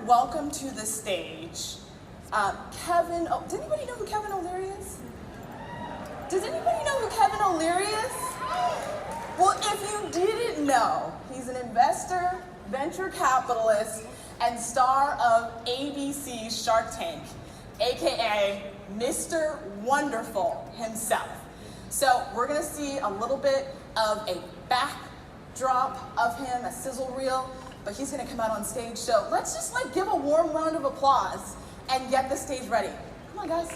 welcome to the stage Kevin. Oh, does anybody know who Kevin O'Leary is? Does anybody know who Kevin O'Leary is? Well, if you didn't know, he's an investor, venture capitalist, and star of ABC's Shark Tank, aka Mr. Wonderful himself. So we're gonna see a little bit of a backdrop of him, a sizzle reel, but he's gonna come out on stage. So let's just give a warm round of applause and get the stage ready. Come on, guys.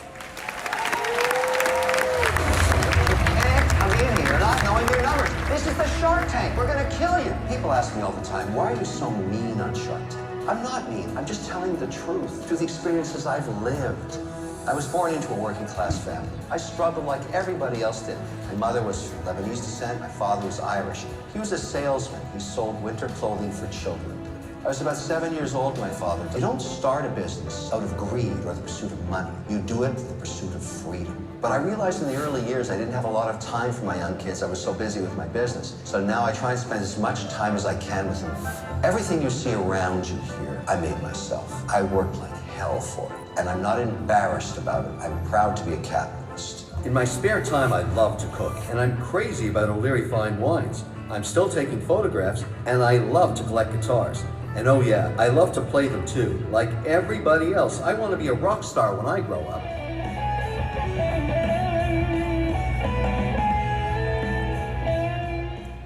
Come in here not knowing your numbers. This is the Shark Tank. We're gonna kill you. People ask me all the time, why are you so mean on Shark Tank? I'm not mean. I'm just telling the truth through the experiences I've lived. I was born into a working class family. I struggled like everybody else did. My mother was Lebanese descent. My father was Irish. He was a salesman. He sold winter clothing for children. I was about 7 years old when my father died. You don't start a business out of greed or the pursuit of money. You do it for the pursuit of freedom. But I realized in the early years I didn't have a lot of time for my young kids. I was so busy with my business. So now I try and spend as much time as I can with them. Everything you see around you here, I made myself. I worked like hell for it, and I'm not embarrassed about it. I'm proud to be a capitalist. In my spare time, I love to cook, and I'm crazy about O'Leary fine wines. I'm still taking photographs, and I love to collect guitars. And oh yeah, I love to play them too. Like everybody else, I want to be a rock star when I grow up.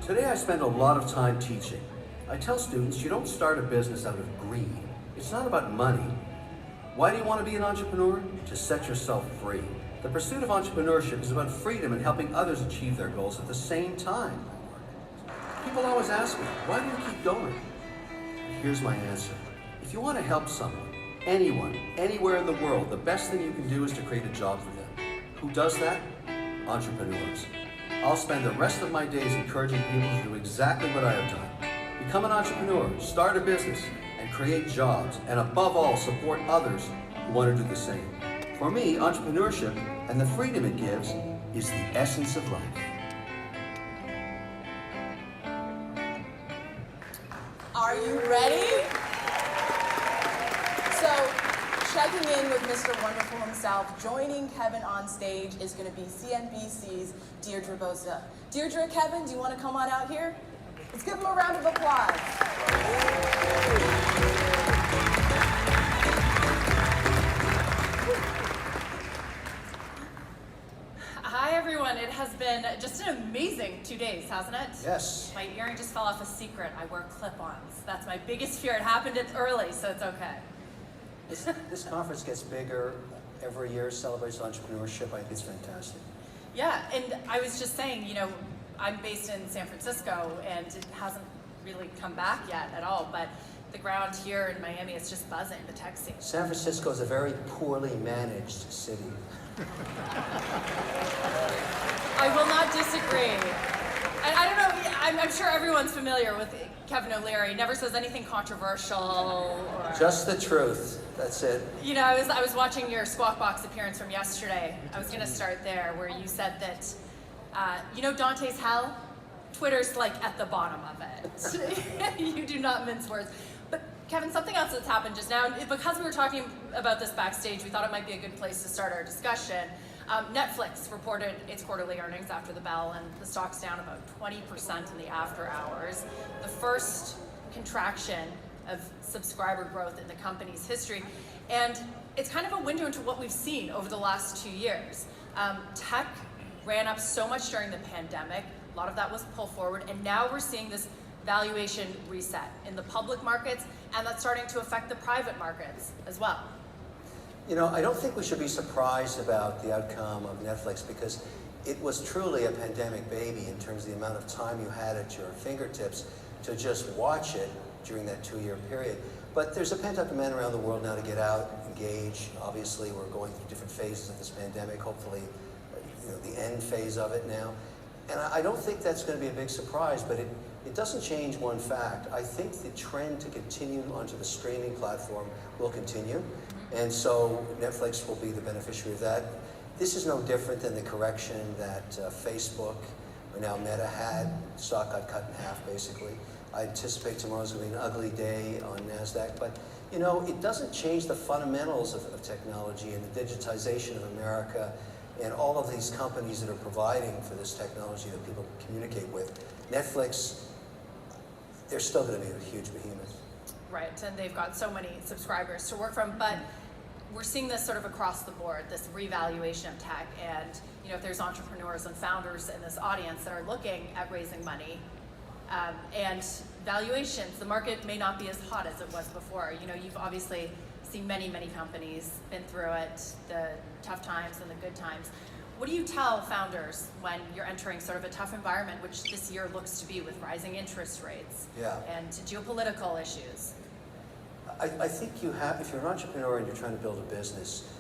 Today I spend a lot of time teaching. I tell students you don't start a business out of greed. It's not about money. Why do you want to be an entrepreneur? To set yourself free. The pursuit of entrepreneurship is about freedom and helping others achieve their goals at the same time. People always ask me, why do you keep going? Here's my answer. If you want to help someone, anyone, anywhere in the world, the best thing you can do is to create a job for them. Who does that? Entrepreneurs. I'll spend the rest of my days encouraging people to do exactly what I have done. Become an entrepreneur, start a business, and create jobs, and above all, support others who want to do the same. For me, entrepreneurship and the freedom it gives is the essence of life. Are you ready? So, checking in with Mr. Wonderful himself, joining Kevin on stage is going to be CNBC's Deirdre Boza. Deirdre, Kevin, do you want to come on out here? Let's give him a round of applause. Hi everyone, it has been just an amazing 2 days, hasn't it? Yes. My earring just fell off a secret. I wear clip-ons. That's my biggest fear. It happened early, so it's okay. This conference gets bigger every year, celebrates entrepreneurship. I think it's fantastic. Yeah, and I was just saying, I'm based in San Francisco, and it hasn't really come back yet at all, but the ground here in Miami is just buzzing, the tech scene. San Francisco is a very poorly managed city. I will not disagree. And I don't know, I'm sure everyone's familiar with Kevin O'Leary. Never says anything controversial or... Just the truth. That's it. I was watching your Squawk Box appearance from yesterday. I was going to start there, where you said that, Dante's Hell? Twitter's at the bottom of it. You do not mince words. But Kevin, something else that's happened just now, because we were talking about this backstage, we thought it might be a good place to start our discussion. Netflix reported its quarterly earnings after the bell, and the stock's down about 20% in the after hours. The first contraction of subscriber growth in the company's history. And it's kind of a window into what we've seen over the last 2 years. Tech ran up so much during the pandemic. A lot of that was pull forward. And now we're seeing this valuation reset in the public markets, and that's starting to affect the private markets as well. I don't think we should be surprised about the outcome of Netflix, because it was truly a pandemic baby in terms of the amount of time you had at your fingertips to just watch it during that 2-year period. But there's a pent-up demand around the world now to get out, engage. Obviously, we're going through different phases of this pandemic, hopefully, the end phase of it now. And I don't think that's going to be a big surprise, but it doesn't change one fact. I think the trend to continue onto the streaming platform will continue. And so Netflix will be the beneficiary of that. This is no different than the correction that Facebook, or now Meta, had. Stock got cut in half, basically. I anticipate tomorrow's going to be an ugly day on NASDAQ, but You know, it doesn't change the fundamentals of technology and the digitization of America and all of these companies that are providing for this technology that people communicate with. Netflix, they're still going to be a huge behemoth. Right, and they've got so many subscribers to work from, but we're seeing this sort of across the board, this revaluation of tech, and you know, if there's entrepreneurs and founders in this audience that are looking at raising money, and valuations, the market may not be as hot as it was before. You know, you've obviously seen many, many companies been through it, the tough times and the good times. What do you tell founders when you're entering sort of a tough environment, which this year looks to be with rising interest rates and geopolitical issues? I think you have, if you're an entrepreneur and you're trying to build a business,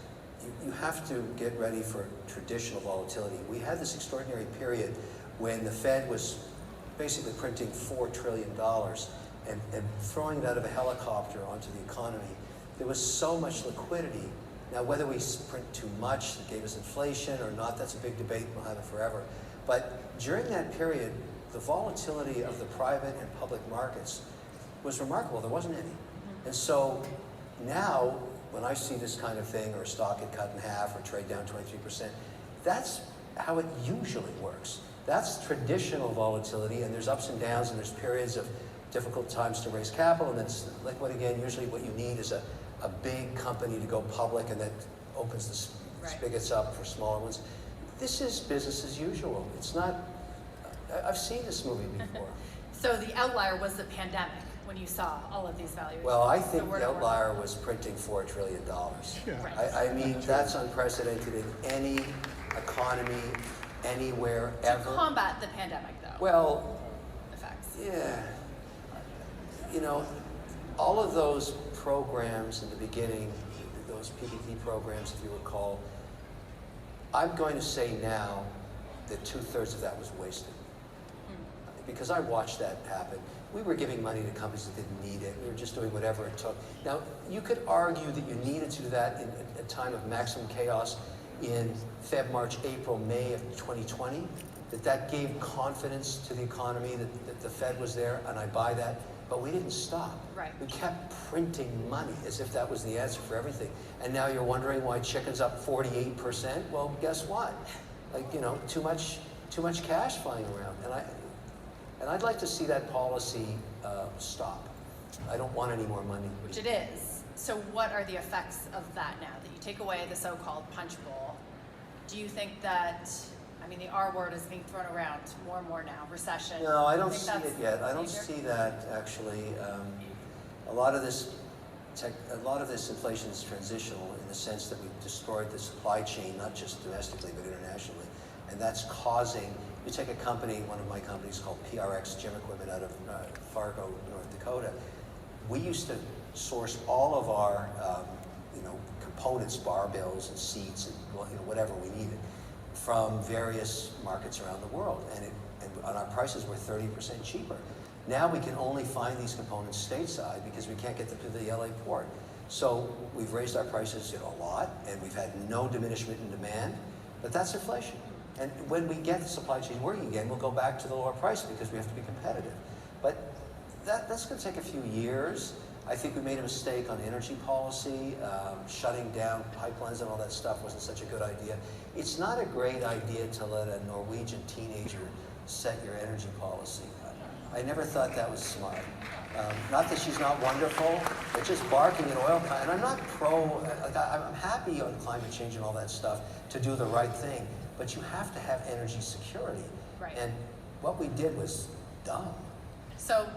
you have to get ready for traditional volatility. We had this extraordinary period when the Fed was basically printing $4 trillion and throwing it out of a helicopter onto the economy. There was so much liquidity. Now, whether we print too much that gave us inflation or not, that's a big debate. We'll have it forever. But during that period, the volatility of the private and public markets was remarkable. There wasn't any. And so now, when I see this kind of thing, or a stock get cut in half or trade down 23%, that's how it usually works. That's traditional volatility, and there's ups and downs, and there's periods of difficult times to raise capital, and that's like what, again, usually what you need is a big company to go public, and that opens the spigots up for smaller ones. This is business as usual. It's not, I've seen this movie before. So the outlier was the pandemic when you saw all of these valuations? Well, I think the outlier was printing $4 trillion. Yeah. I mean, that's unprecedented in any economy, anywhere, ever. To combat the pandemic, though. Well, effects. Yeah. You know, all of those programs in the beginning, those PPP programs, if you recall, I'm going to say now that 2/3 of that was wasted. Because I watched that happen. We were giving money to companies that didn't need it. We were just doing whatever it took. Now, you could argue that you needed to do that in a time of maximum chaos in Feb, March, April, May of 2020, that gave confidence to the economy, that the Fed was there, and I buy that. But we didn't stop. Right. We kept printing money as if that was the answer for everything. And now you're wondering why chicken's up 48%? Well, guess what? Like, you know, too much cash flying around. And I'd like to see that policy stop. I don't want any more money. Which it is. So what are the effects of that now? That you take away the so-called punch bowl. Do you think that, I mean, the R word is being thrown around more and more now, recession? No, I don't see it yet. I don't see that, actually. A lot of this inflation is transitional in the sense that we've destroyed the supply chain, not just domestically, but internationally. And that's causing, you take a company, one of my companies called PRX Gym Equipment out of Fargo, North Dakota. We used to source all of our, components, barbells and seats and whatever we needed from various markets around the world, and our prices were 30% cheaper. Now we can only find these components stateside because we can't get them to the LA port. So we've raised our prices a lot, and we've had no diminishment in demand, but that's inflation. And when we get the supply chain working again, we'll go back to the lower price because we have to be competitive. But that's going to take a few years. I think we made a mistake on energy policy. Shutting down pipelines and all that stuff wasn't such a good idea. It's not a great idea to let a Norwegian teenager set your energy policy. I never thought that was smart. Not that she's not wonderful, but just barking at oil. And I'm not I'm happy on climate change and all that stuff to do the right thing. But you have to have energy security. Right. And what we did was dumb. So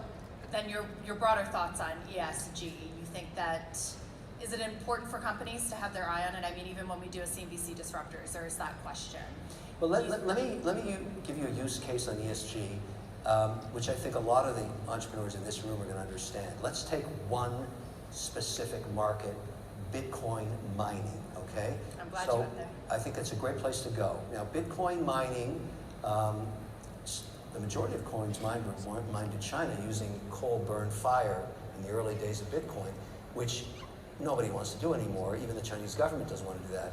then your broader thoughts on ESG, you think that, is it important for companies to have their eye on it? I mean, even when we do a CNBC Disruptors, there is that question. Well, let me give you a use case on ESG, which I think a lot of the entrepreneurs in this room are going to understand. Let's take one specific market, Bitcoin mining, okay? I'm glad you went there. I think that's a great place to go. Now, Bitcoin mining, the majority of coins mined were mined in China using coal burn fire in the early days of Bitcoin, which nobody wants to do anymore. Even the Chinese government doesn't want to do that.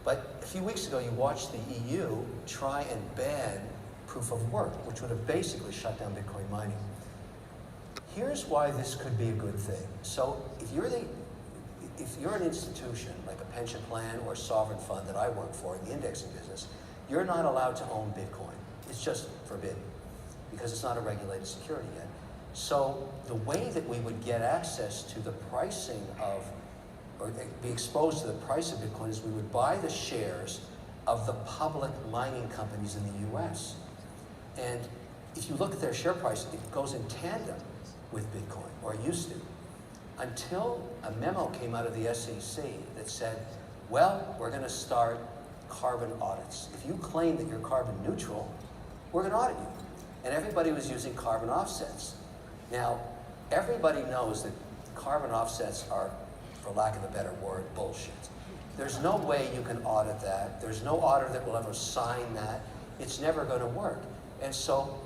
But a few weeks ago, you watched the EU try and ban proof of work, which would have basically shut down Bitcoin mining. Here's why this could be a good thing. So if you're the you're an institution, like a pension plan or a sovereign fund that I work for in the indexing business, you're not allowed to own Bitcoin. It's just forbidden because it's not a regulated security yet. So the way that we would get access to the pricing of, or be exposed to the price of Bitcoin, is we would buy the shares of the public mining companies in the US. And if you look at their share price, it goes in tandem with Bitcoin, or it used to, until a memo came out of the SEC that said, well, we're going to start carbon audits. If you claim that you're carbon neutral, we're going to audit you. And everybody was using carbon offsets. Now, everybody knows that carbon offsets are, for lack of a better word, bullshit. There's no way you can audit that. There's no auditor that will ever sign that. It's never going to work. And so,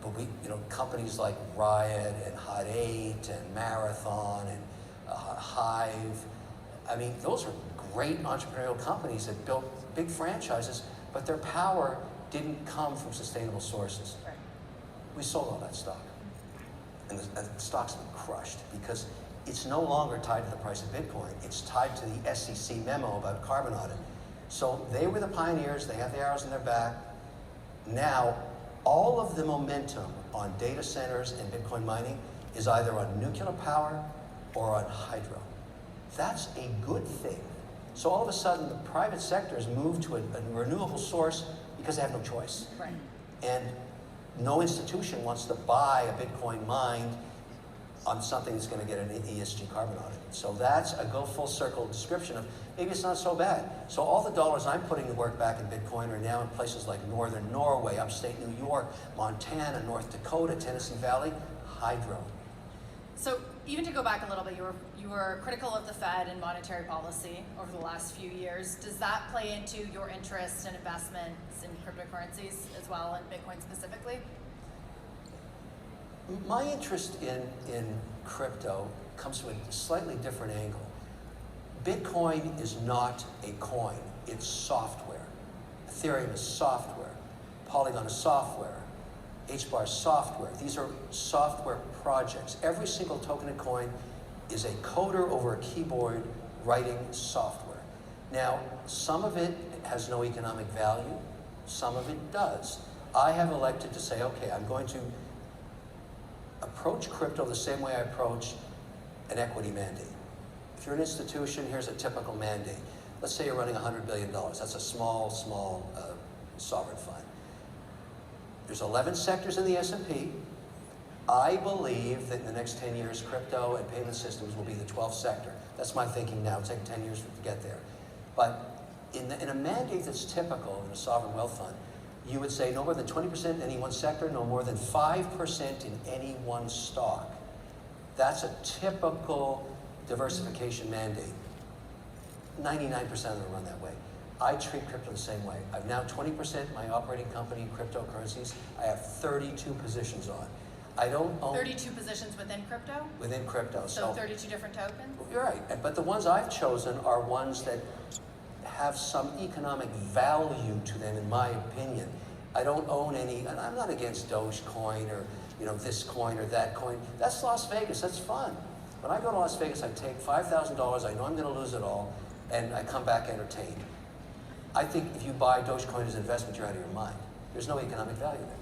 but we, companies like Riot and Hot 8 and Marathon and Hive, I mean, those are great entrepreneurial companies that built big franchises, but their power didn't come from sustainable sources. Right. We sold all that stock. And the stock's been crushed because it's no longer tied to the price of Bitcoin. It's tied to the SEC memo about carbon audit. So they were the pioneers. They have the arrows in their back. Now, all of the momentum on data centers and Bitcoin mining is either on nuclear power or on hydro. That's a good thing. So all of a sudden, the private sector has moved to a renewable source because they have no choice. Right. And no institution wants to buy a Bitcoin mined on something that's going to get an ESG carbon audit. So that's a go full circle description of maybe it's not so bad. So all the dollars I'm putting to work back in Bitcoin are now in places like northern Norway, upstate New York, Montana, North Dakota, Tennessee Valley, hydro. So even to go back a little bit, you were critical of the Fed and monetary policy over the last few years. Does that play into your interest and investments in cryptocurrencies as well, and Bitcoin specifically? My interest in crypto comes from a slightly different angle. Bitcoin is not a coin, it's software. Ethereum is software. Polygon is software. HBAR is software. These are software projects. Every single token and coin is a coder over a keyboard writing software. Now, some of it has no economic value, some of it does. I have elected to say, okay, I'm going to approach crypto the same way I approach an equity mandate. If you're an institution, here's a typical mandate. Let's say you're running $100 billion. That's a small sovereign fund. There's 11 sectors in the S&P. I believe that in the next 10 years, crypto and payment systems will be the 12th sector. That's my thinking now. It's taken 10 years to get there. But in a mandate that's typical in a sovereign wealth fund, you would say no more than 20% in any one sector, no more than 5% in any one stock. That's a typical diversification mandate. 99% of them run that way. I treat crypto the same way. I've now 20% in my operating company, cryptocurrencies. I have 32 positions on. I don't own... 32 positions within crypto? Within crypto. So 32 different tokens? You're right. But the ones I've chosen are ones that have some economic value to them, in my opinion. I don't own any, and I'm not against Dogecoin or this coin or that coin. That's Las Vegas. That's fun. When I go to Las Vegas, I take $5,000. I know I'm going to lose it all, and I come back entertained. I think if you buy Dogecoin as an investment, you're out of your mind. There's no economic value there.